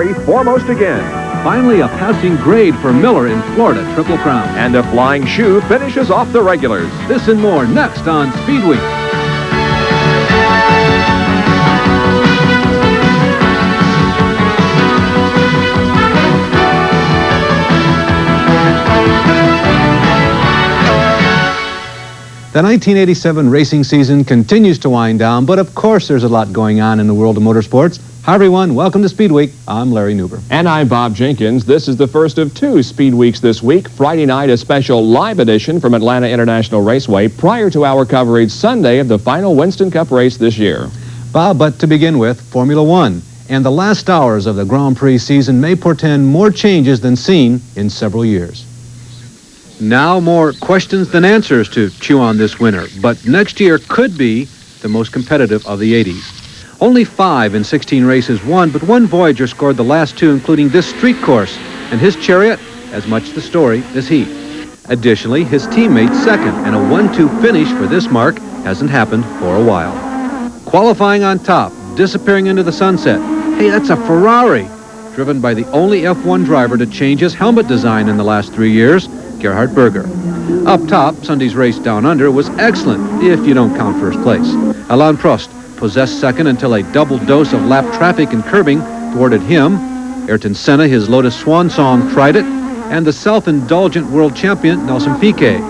foremost again. Finally, a passing grade for Miller in Florida Triple Crown. And a flying shoe finishes off the regulars. This and more next on Speedweek. The 1987 racing season continues to wind down, but of course there's a lot going on in the world of motorsports. Hi everyone, welcome to Speed Week. I'm Larry Newber. And I'm Bob Jenkins. This is the first of two Speed Weeks this week. Friday night, a special live edition from Atlanta International Raceway prior to our coverage Sunday of the final Winston Cup race this year. Bob, but to begin with, Formula One. And the last hours of the Grand Prix season may portend more changes than seen in several years. Now more questions than answers to chew on this winter, but next year could be the most competitive of the 80s. Only 5 in 16 races won, but one Voyager scored the last 2, including this street course, and his Chariot as much the story as he. Additionally, his teammate second, and a 1-2 finish for this mark hasn't happened for a while. Qualifying on top, disappearing into the sunset. Hey, that's a Ferrari, driven by the only F1 driver to change his helmet design in the last 3 years, Gerhard Berger. Up top, Sunday's race down under was excellent, if you don't count first place. Alain Prost possessed second until a double dose of lap traffic and curbing thwarted him. Ayrton Senna, his Lotus Swan Song, tried it, and the self-indulgent world champion, Nelson Piquet.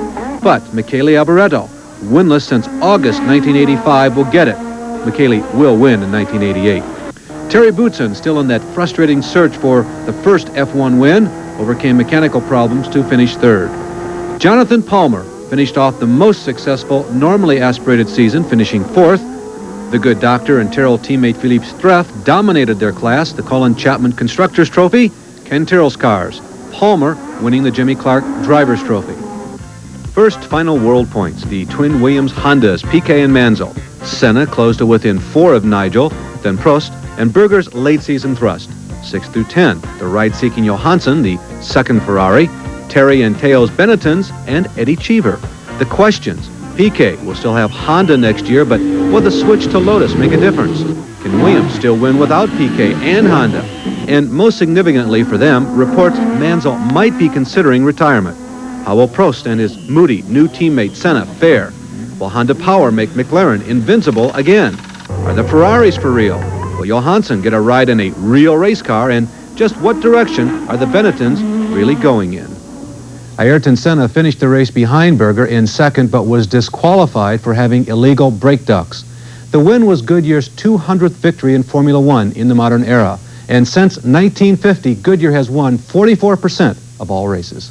But Michele Alboreto, winless since August 1985, will get it. Michele will win in 1988. Terry Boutsen, still in that frustrating search for the first F1 win, overcame mechanical problems to finish third. Jonathan Palmer finished off the most successful, normally aspirated season, finishing fourth. The good doctor and Tyrrell teammate Philippe Streff dominated their class, the Colin Chapman Constructors Trophy, Ken Tyrrell's cars. Palmer winning the Jimmy Clark Drivers Trophy. First final world points, the twin Williams Hondas, Piquet and Mansell. Senna closed to within 4 of Nigel, then Prost, and Berger's late season thrust. 6 through 10, the ride-seeking Johansson, the second Ferrari, Terry and Teo's Benettons, and Eddie Cheever. The questions: Piquet will still have Honda next year, but will the switch to Lotus make a difference? Can Williams still win without Piquet and Honda? And most significantly for them, reports Mansell might be considering retirement. How will Prost and his moody new teammate Senna fare? Will Honda Power make McLaren invincible again? Are the Ferraris for real? Will Johansson get a ride in a real race car? And just what direction are the Benettons really going in? Ayrton Senna finished the race behind Berger in second, but was disqualified for having illegal brake ducts. The win was Goodyear's 200th victory in Formula One in the modern era. And since 1950, Goodyear has won 44% of all races.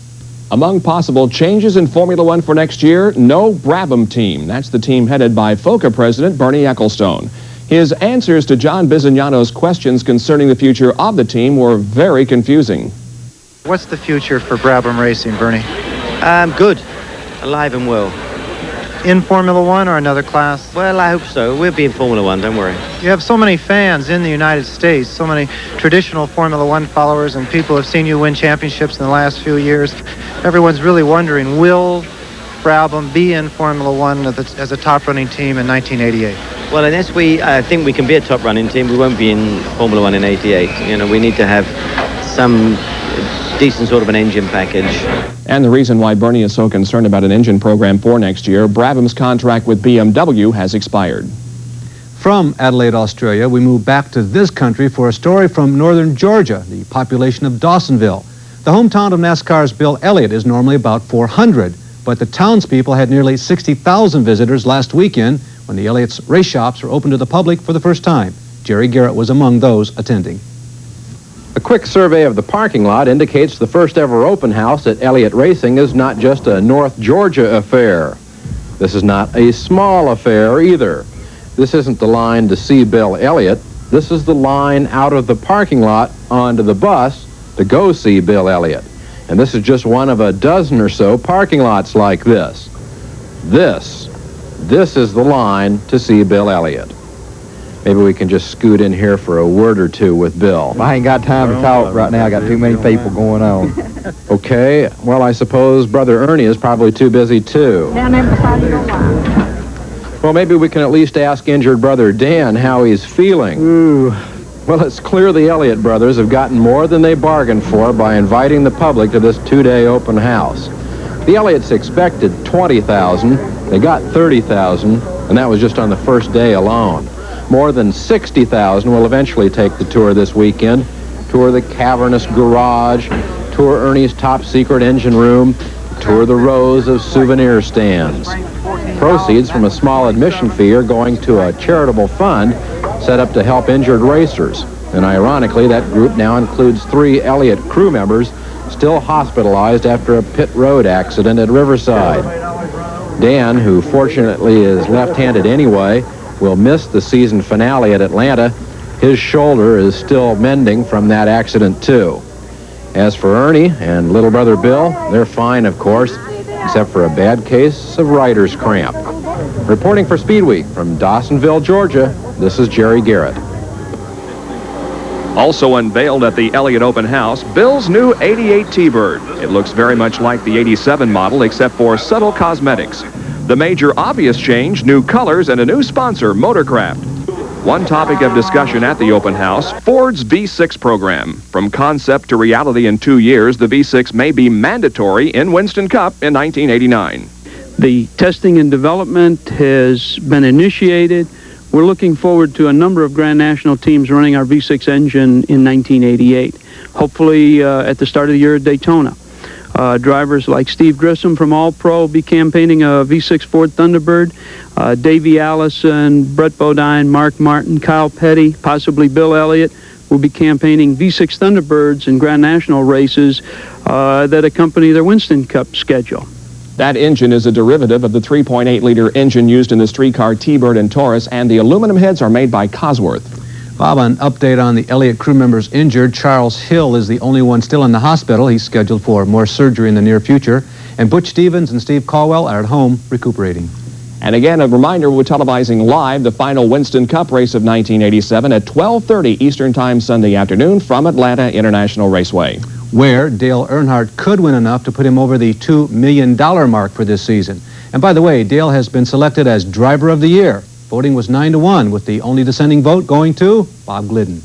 Among possible changes in Formula One for next year, no Brabham team. That's the team headed by FOCA president Bernie Eccelstone. His answers to John Bisognano's questions concerning the future of the team were very confusing. What's the future for Brabham Racing, Bernie? Good. Alive and well. In Formula One or another class? Well, I hope so. We'll be in Formula One, don't worry. You have so many fans in the United States, so many traditional Formula One followers, and people have seen you win championships in the last few years. Everyone's really wondering, will Brabham be in Formula One as a top-running team in 1988? Well, unless we think we can be a top-running team, we won't be in Formula One in 88. You know, we need to have some decent sort of an engine package. And the reason why Bernie is so concerned about an engine program for next year, Brabham's contract with BMW has expired. From Adelaide, Australia, we move back to this country for a story from northern Georgia, the population of Dawsonville. The hometown of NASCAR's Bill Elliott is normally about 400, but the townspeople had nearly 60,000 visitors last weekend when the Elliott's race shops were open to the public for the first time. Jerry Garrett was among those attending. A quick survey of the parking lot indicates the first ever open house at Elliott Racing is not just a North Georgia affair. This is not a small affair either. This isn't the line to see Bill Elliott. This is the line out of the parking lot onto the bus to go see Bill Elliott. And this is just one of a dozen or so parking lots like this. This is the line to see Bill Elliott. Maybe we can just scoot in here for a word or two with Bill. I ain't got time to talk right now. I got too many people going on. Okay, well, I suppose Brother Ernie is probably too busy, too. Down there beside your line. Well, maybe we can at least ask injured Brother Dan how he's feeling. Ooh, Well, it's clear the Elliott brothers have gotten more than they bargained for by inviting the public to this two-day open house. The Elliots expected 20,000. They got 30,000, and that was just on the first day alone. More than 60,000 will eventually take the tour this weekend. Tour the cavernous garage, tour Ernie's top-secret engine room, tour the rows of souvenir stands. Proceeds from a small admission fee are going to a charitable fund set up to help injured racers. And ironically, that group now includes 3 Elliott crew members still hospitalized after a pit road accident at Riverside. Dan, who fortunately is left-handed anyway, will miss the season finale at Atlanta. His shoulder is still mending from that accident, too. As for Ernie and little brother Bill, they're fine, of course, except for a bad case of writer's cramp. Reporting for Speedweek from Dawsonville, Georgia, this is Jerry Garrett. Also unveiled at the Elliott Open House, Bill's new 88 T-Bird. It looks very much like the 87 model, except for subtle cosmetics. The major obvious change, new colors and a new sponsor, Motorcraft. One topic of discussion at the open house, Ford's V6 program. From concept to reality in 2 years, the V6 may be mandatory in Winston Cup in 1989. The testing and development has been initiated. We're looking forward to a number of Grand National teams running our V6 engine in 1988, hopefully at the start of the year at Daytona. Drivers like Steve Grissom from All Pro will be campaigning a V6 Ford Thunderbird. Davey Allison, Brett Bodine, Mark Martin, Kyle Petty, possibly Bill Elliott will be campaigning V6 Thunderbirds in Grand National races that accompany their Winston Cup schedule. That engine is a derivative of the 3.8-liter engine used in the streetcar T-Bird and Taurus, and the aluminum heads are made by Cosworth. Bob, an update on the Elliott crew members injured. Charles Hill is the only one still in the hospital. He's scheduled for more surgery in the near future. And Butch Stevens and Steve Caldwell are at home recuperating. And again, a reminder, we're televising live the final Winston Cup race of 1987 at 12:30 Eastern Time Sunday afternoon from Atlanta International Raceway, where Dale Earnhardt could win enough to put him over the $2 million mark for this season. And by the way, Dale has been selected as Driver of the Year. Voting was 9-1, with the only dissenting vote going to Bob Glidden.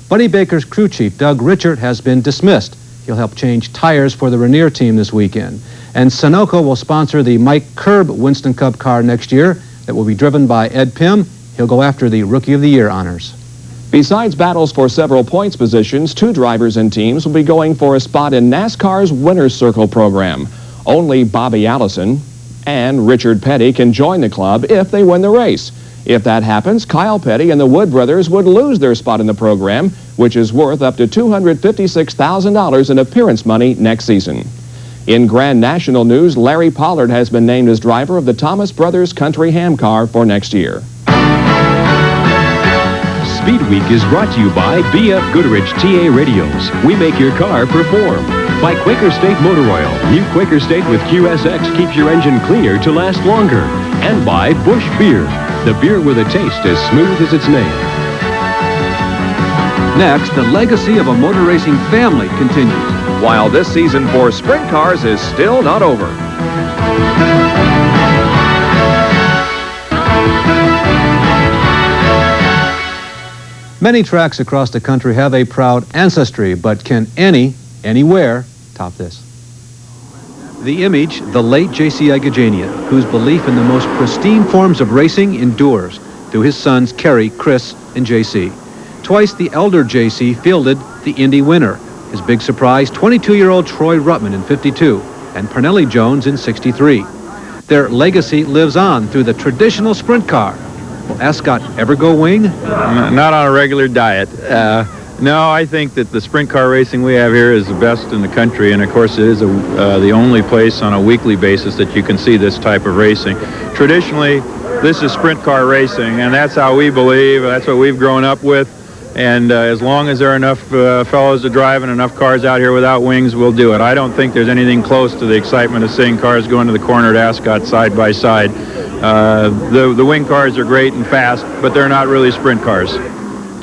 Buddy Baker's crew chief, Doug Richard, has been dismissed. He'll help change tires for the Rainier team this weekend. And Sunoco will sponsor the Mike Curb Winston Cup car next year that will be driven by Ed Pym. He'll go after the Rookie of the Year honors. Besides battles for several points positions, 2 drivers and teams will be going for a spot in NASCAR's Winner's Circle program. Only Bobby Allison and Richard Petty can join the club if they win the race. If that happens, Kyle Petty and the Wood brothers would lose their spot in the program, which is worth up to $256,000 in appearance money next season. In Grand National news, Larry Pollard has been named as driver of the Thomas Brothers Country Ham car for next year. Speedweek is brought to you by B.F. Goodrich TA Radios. We make your car perform. By Quaker State Motor Oil. New Quaker State with QSX keeps your engine cleaner to last longer. And by Busch Beer. The beer with a taste as smooth as its name. Next, the legacy of a motor racing family continues. While this season for sprint cars is still not over. Many tracks across the country have a proud ancestry, but can anywhere, top this? The image, the late J.C. Agajanian, whose belief in the most pristine forms of racing endures through his sons Kerry, Chris, and J.C. Twice the elder J.C. fielded the Indy winner. His big surprise, 22-year-old Troy Ruttman in '52 and Pernelli Jones in '63. Their legacy lives on through the traditional sprint car. Will Ascot ever go wing? Not on a regular diet. No, I think that the sprint car racing we have here is the best in the country, and of course it is the only place on a weekly basis that you can see this type of racing. Traditionally, this is sprint car racing, and that's how we believe, that's what we've grown up with, and as long as there are enough fellows to drive and enough cars out here without wings, we'll do it. I don't think there's anything close to the excitement of seeing cars go into the corner at Ascot side by side. The wing cars are great and fast, but they're not really sprint cars.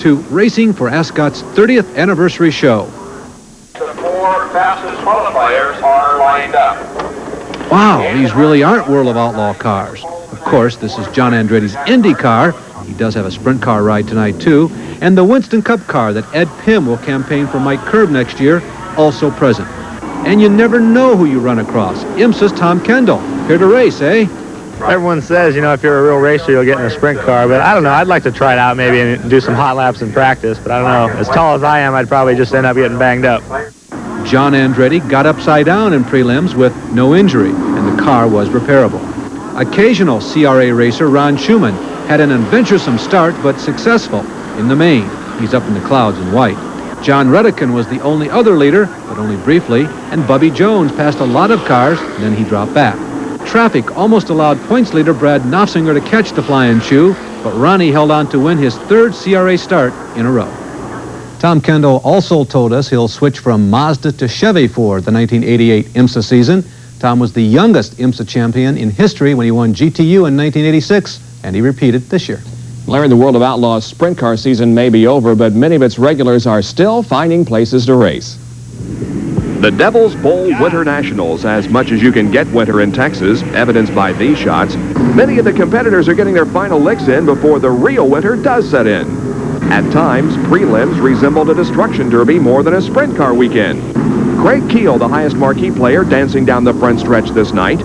To Racing for Ascot's 30th anniversary show. The 4 fastest qualifiers are lined up. Wow, these really aren't World of Outlaw cars. Of course, this is John Andretti's Indy car. He does have a sprint car ride tonight, too. And the Winston Cup car that Ed Pym will campaign for Mike Curb next year, also present. And you never know who you run across. IMSA's Tom Kendall, here to race, eh? Everyone says, if you're a real racer, you'll get in a sprint car, but I don't know. I'd like to try it out maybe and do some hot laps in practice, but I don't know. As tall as I am, I'd probably just end up getting banged up. John Andretti got upside down in prelims with no injury, and the car was repairable. Occasional CRA racer Ron Schumann had an adventuresome start, but successful in the main. He's up in the clouds in white. John Redican was the only other leader, but only briefly, and Bubby Jones passed a lot of cars, and then he dropped back. Traffic almost allowed points leader Brad Knopfsinger to catch the Flying Shoe, but Ronnie held on to win his third CRA start in a row. Tom Kendall also told us he'll switch from Mazda to Chevy for the 1988 IMSA season. Tom was the youngest IMSA champion in history when he won GTU in 1986, and he repeated this year. Larry, the World of Outlaws sprint car season may be over, but many of its regulars are still finding places to race. The Devil's Bowl Winter Nationals, as much as you can get winter in Texas, evidenced by these shots. Many of the competitors are getting their final licks in before the real winter does set in. At times, prelims resembled a destruction derby more than a sprint car weekend. Craig Keel, the highest marquee player, dancing down the front stretch this night.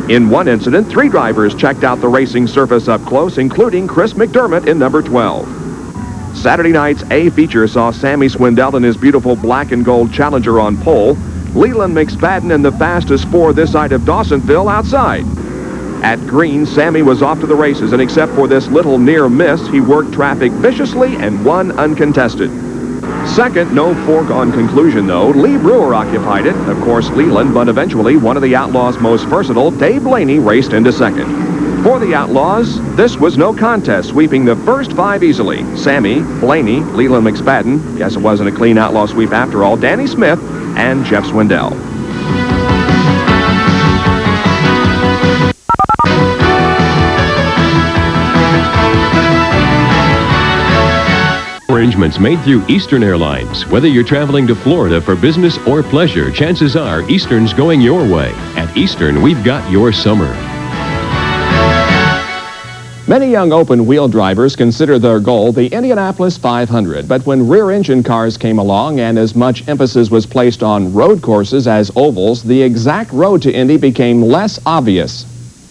In one incident, 3 drivers checked out the racing surface up close, including Chris McDermott in number 12. Saturday night's A feature saw Sammy Swindell in his beautiful black and gold Challenger on pole, Leland McSpadden in the fastest 4 this side of Dawsonville outside. At green, Sammy was off to the races, and except for this little near miss, he worked traffic viciously and won uncontested. Second, no foregone conclusion, though. Lee Brewer occupied it. Of course, Leland, but eventually one of the Outlaws' most versatile, Dave Blaney, raced into second. For the Outlaws, this was no contest, sweeping the first 5 easily. Sammy, Blaney, Leland McSpadden, guess it wasn't a clean outlaw sweep after all, Danny Smith, and Jeff Swindell. Arrangements made through Eastern Airlines. Whether you're traveling to Florida for business or pleasure, chances are Eastern's going your way. At Eastern, we've got your summer. Many young open-wheel drivers consider their goal the Indianapolis 500, but when rear-engine cars came along and as much emphasis was placed on road courses as ovals, the exact road to Indy became less obvious.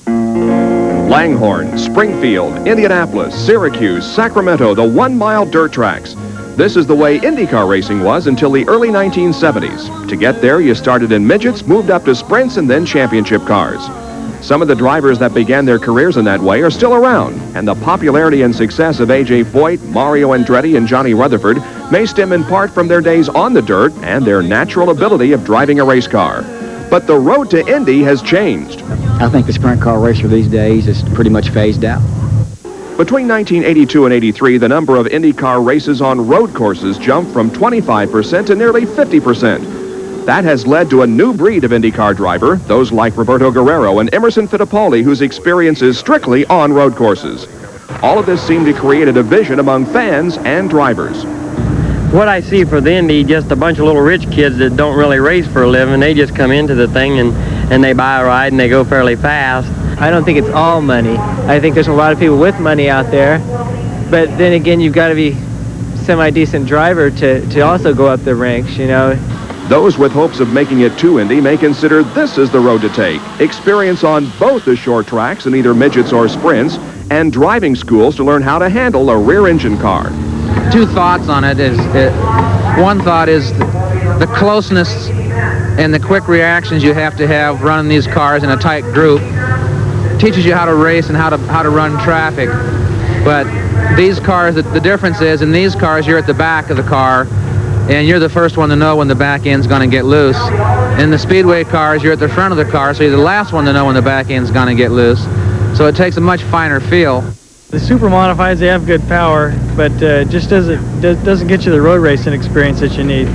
Langhorne, Springfield, Indianapolis, Syracuse, Sacramento, the 1-mile dirt tracks. This is the way IndyCar racing was until the early 1970s. To get there, you started in midgets, moved up to sprints, and then championship cars. Some of the drivers that began their careers in that way are still around, and the popularity and success of A.J. Foyt, Mario Andretti, and Johnny Rutherford may stem in part from their days on the dirt and their natural ability of driving a race car. But the road to Indy has changed. I think the sprint car racer these days is pretty much phased out. Between 1982 and 83, the number of IndyCar races on road courses jumped from 25% to nearly 50%. That has led to a new breed of IndyCar driver, those like Roberto Guerrero and Emerson Fittipaldi, whose experience is strictly on road courses. All of this seemed to create a division among fans and drivers. What I see for the Indy, just a bunch of little rich kids that don't really race for a living. They just come into the thing and they buy a ride and they go fairly fast. I don't think it's all money. I think there's a lot of people with money out there, but then again, you've got to be semi-decent driver to also go up the ranks, you know. Those with hopes of making it to Indy may consider this is the road to take. Experience on both the short tracks in either midgets or sprints, and driving schools to learn how to handle a rear-engine car. 2 thoughts on it. One thought is the closeness and the quick reactions you have to have running these cars in a tight group teaches you how to race and how to run traffic. But these cars, the difference is in these cars you're at the back of the car and you're the first one to know when the back end's going to get loose. In the speedway cars, you're at the front of the car, so you're the last one to know when the back end's going to get loose. So it takes a much finer feel. The super modifieds, they have good power, but just doesn't get you the road racing experience that you need.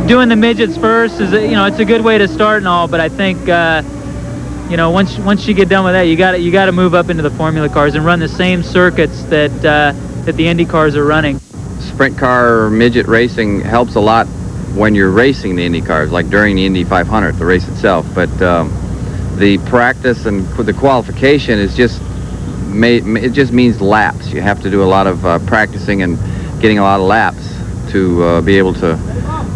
Doing the midgets first is, it's a good way to start and all, but I think, once you get done with that, you got to move up into the formula cars and run the same circuits that the Indy cars are running. Sprint car midget racing helps a lot when you're racing the Indy cars, like during the Indy 500, the race itself. But the practice and the qualification is just it just means laps. You have to do a lot of practicing and getting a lot of laps to be able to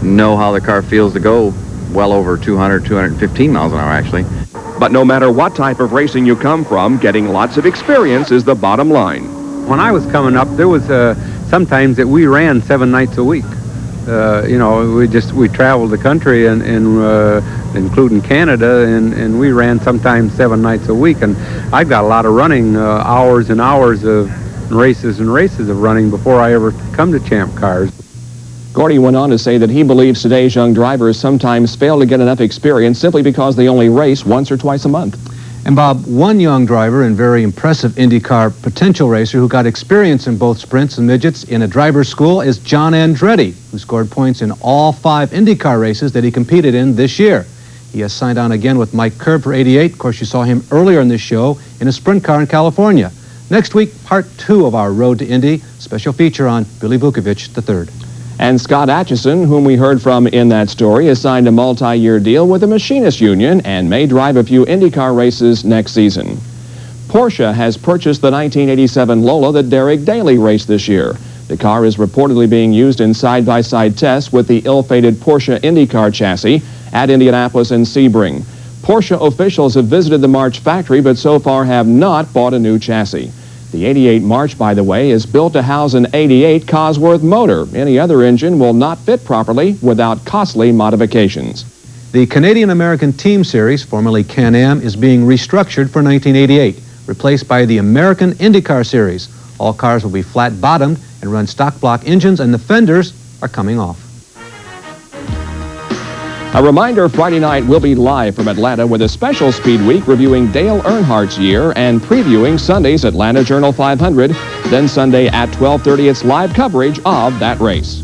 know how the car feels to go well over 200, 215 miles an hour, actually. But no matter what type of racing you come from, getting lots of experience is the bottom line. When I was coming up, there was sometimes that we ran 7 nights a week. We traveled the country and including Canada, and we ran sometimes 7 nights a week. And I got a lot of running, hours and hours of races and races of running before I ever come to Champ Cars. Gordy went on to say that he believes today's young drivers sometimes fail to get enough experience simply because they only race once or twice a month. And Bob, one young driver and very impressive IndyCar potential racer who got experience in both sprints and midgets in a driver's school is John Andretti, who scored points in all 5 IndyCar races that he competed in this year. He has signed on again with Mike Curb for 88. Of course, you saw him earlier in this show in a sprint car in California. Next week, part 2 of our Road to Indy, special feature on Billy Vukovich III. And Scott Atchison, whom we heard from in that story, has signed a multi-year deal with the Machinists Union and may drive a few IndyCar races next season. Porsche has purchased the 1987 Lola that Derek Daly raced this year. The car is reportedly being used in side-by-side tests with the ill-fated Porsche IndyCar chassis at Indianapolis and Sebring. Porsche officials have visited the March factory, but so far have not bought a new chassis. The 88 March, by the way, is built to house an 88 Cosworth motor. Any other engine will not fit properly without costly modifications. The Canadian-American Team Series, formerly Can-Am, is being restructured for 1988, replaced by the American IndyCar Series. All cars will be flat-bottomed and run stock block engines, and the fenders are coming off. A reminder, Friday night we'll be live from Atlanta with a special Speed Week reviewing Dale Earnhardt's year and previewing Sunday's Atlanta Journal 500. Then Sunday at 12:30, it's live coverage of that race.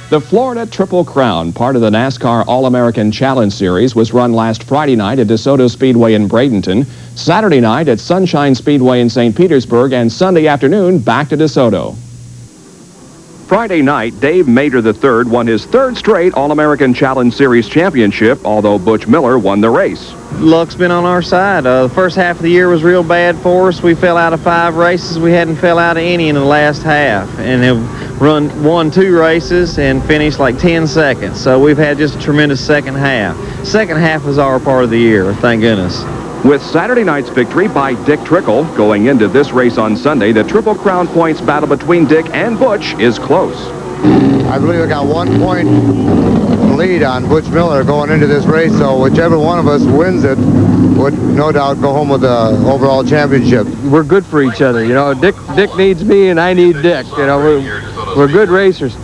The Florida Triple Crown, part of the NASCAR All-American Challenge Series, was run last Friday night at DeSoto Speedway in Bradenton, Saturday night at Sunshine Speedway in St. Petersburg, and Sunday afternoon back to DeSoto. Friday night, Dave Mater III won his 3rd straight All-American Challenge Series championship, although Butch Miller won the race. Luck's been on our side. The first half of the year was real bad for us. We fell out of 5 races. We hadn't fell out of any in the last half, and have won 2 races and finished like 10 seconds. So we've had just a tremendous second half. Second half was our part of the year, thank goodness. With Saturday night's victory by Dick Trickle, going into this race on Sunday, the Triple Crown points battle between Dick and Butch is close. I believe I got 1 point lead on Butch Miller going into this race, so whichever one of us wins it would no doubt go home with the overall championship. We're good for each other, you know. Dick needs me and I need Dick. You know, we're good racers.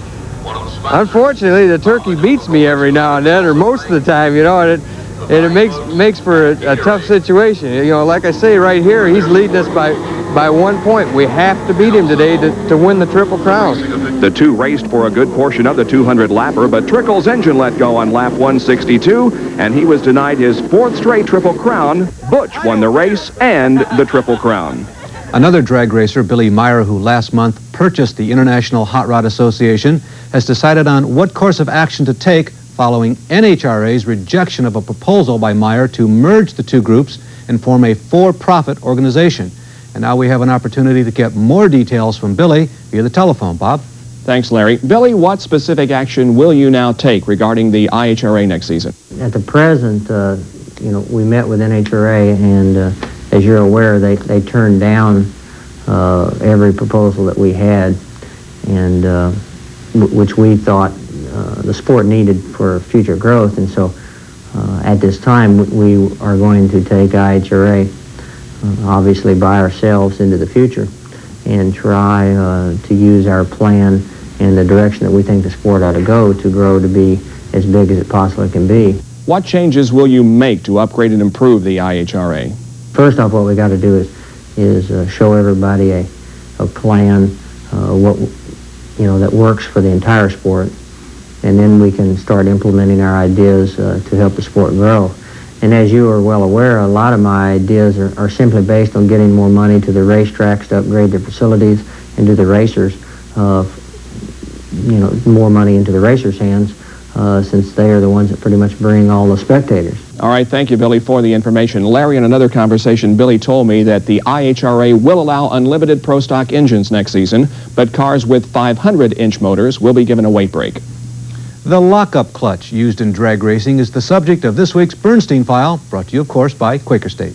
Unfortunately, the turkey beats me every now and then, or most of the time, you know, and it makes for a tough situation. You know, like I say right here, he's leading us by 1 point. We have to beat him today to win the Triple Crown. The two raced for a good portion of the 200-lapper, but Trickle's engine let go on lap 162, and he was denied his 4th straight Triple Crown. Butch won the race and the Triple Crown. Another drag racer, Billy Meyer, who last month purchased the International Hot Rod Association, has decided on what course of action to take following NHRA's rejection of a proposal by Meyer to merge the 2 groups and form a for-profit organization. And now we have an opportunity to get more details from Billy via the telephone. Bob? Thanks, Larry. Billy, what specific action will you now take regarding the IHRA next season? At the present, you know, we met with NHRA, and as you're aware, they turned down every proposal that we had, and which we thought the sport needed for future growth. And so at this time, we are going to take IHRA, obviously by ourselves, into the future and try to use our plan and the direction that we think the sport ought to go to grow to be as big as it possibly can be. What changes will you make to upgrade and improve the IHRA? First off, what we got to do is show everybody a plan, what that works for the entire sport, and then we can start implementing our ideas to help the sport grow. And as you are well aware, a lot of my ideas are simply based on getting more money to the racetracks to upgrade their facilities, and to the racers, more money into the racers' hands since they are the ones that pretty much bring all the spectators. All right, thank you, Billy, for the information. Larry, in another conversation, Billy told me that the IHRA will allow unlimited Pro Stock engines next season, but cars with 500-inch motors will be given a weight break. The lockup clutch used in drag racing is the subject of this week's Bernstein File, brought to you, of course, by Quaker State.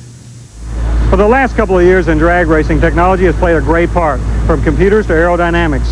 For the last couple of years in drag racing, technology has played a great part, from computers to aerodynamics.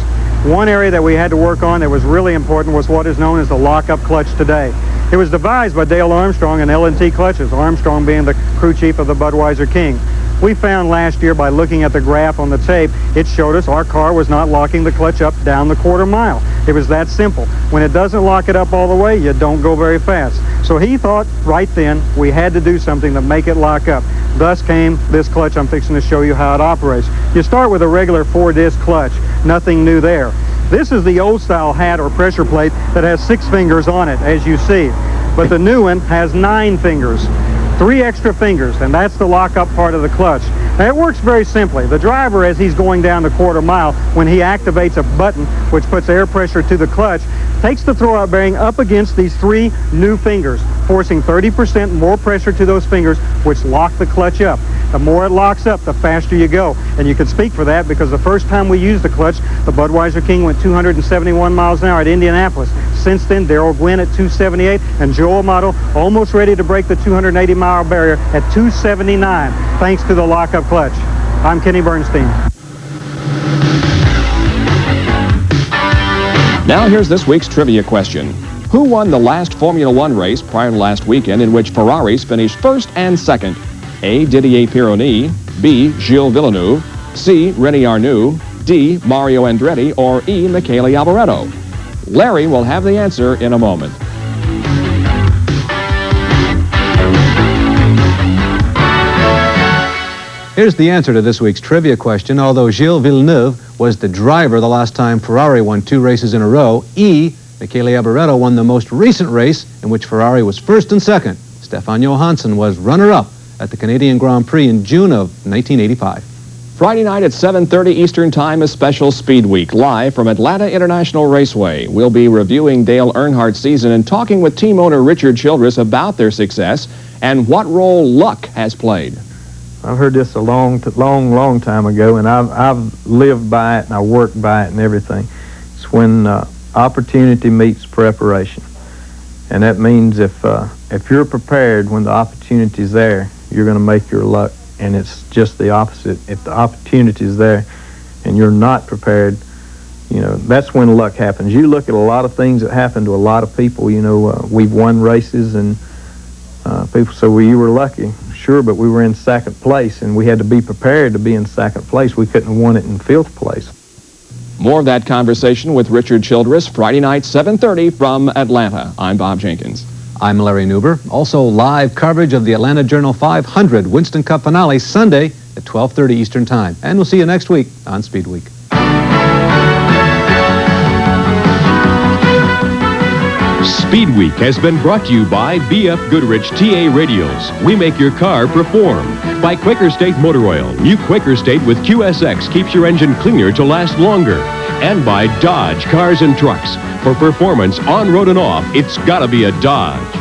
One area that we had to work on that was really important was what is known as the lockup clutch today. It was devised by Dale Armstrong and L&T Clutches, Armstrong being the crew chief of the Budweiser King. We found last year by looking at the graph on the tape, it showed us our car was not locking the clutch up down the quarter mile. It was that simple. When it doesn't lock it up all the way, you don't go very fast. So he thought right then we had to do something to make it lock up. Thus came this clutch I'm fixing to show you how it operates. You start with a regular 4-disc clutch. Nothing new there. This is the old style hat or pressure plate that has 6 fingers on it, as you see. But the new one has 9 fingers. 3 extra fingers, and that's the lock-up part of the clutch. Now, it works very simply. The driver, as he's going down the quarter mile, when he activates a button which puts air pressure to the clutch, takes the throwout bearing up against these 3 new fingers, forcing 30% more pressure to those fingers, which lock the clutch up. The more it locks up, the faster you go. And you can speak for that because the first time we used the clutch, the Budweiser King went 271 miles an hour at Indianapolis. Since then, Darrell Gwynn at 278 and Joe Amato almost ready to break the 280-mile barrier at 279, thanks to the lockup clutch. I'm Kenny Bernstein. Now here's this week's trivia question. Who won the last Formula One race prior to last weekend in which Ferraris finished first and second? A. Didier Pironi, B. Gilles Villeneuve, C. René Arnoux, D. Mario Andretti, or E. Michele Alboreto? Larry will have the answer in a moment. Here's the answer to this week's trivia question. Although Gilles Villeneuve was the driver the last time Ferrari won 2 races in a row, E. Michele Alboreto won the most recent race in which Ferrari was first and second. Stefan Johansson was runner-up at the Canadian Grand Prix in June of 1985. Friday night at 7:30 Eastern Time is Special Speed Week, live from Atlanta International Raceway. We'll be reviewing Dale Earnhardt's season and talking with team owner Richard Childress about their success and what role luck has played. I've heard this a long time ago, and I've lived by it and I worked by it and everything. It's when opportunity meets preparation, and that means if you're prepared when the opportunity's there, you're going to make your luck. And it's just the opposite. If the opportunity is there and you're not prepared, you know, that's when luck happens. You look at a lot of things that happen to a lot of people. You know, we've won races and people say, well, you were lucky. Sure, but we were in second place and we had to be prepared to be in second place. We couldn't have won it in 5th place. More of that conversation with Richard Childress Friday night, 7:30 from Atlanta. I'm Bob Jenkins. I'm Larry Newber. Also live coverage of the Atlanta Journal 500 Winston Cup finale Sunday at 12:30 Eastern Time. And we'll see you next week on Speed Week. Speed Week has been brought to you by B.F. Goodrich TA Radials. We make your car perform. By Quaker State Motor Oil. New Quaker State with QSX keeps your engine cleaner to last longer. And by Dodge Cars and Trucks. For performance on road and off, it's gotta be a Dodge.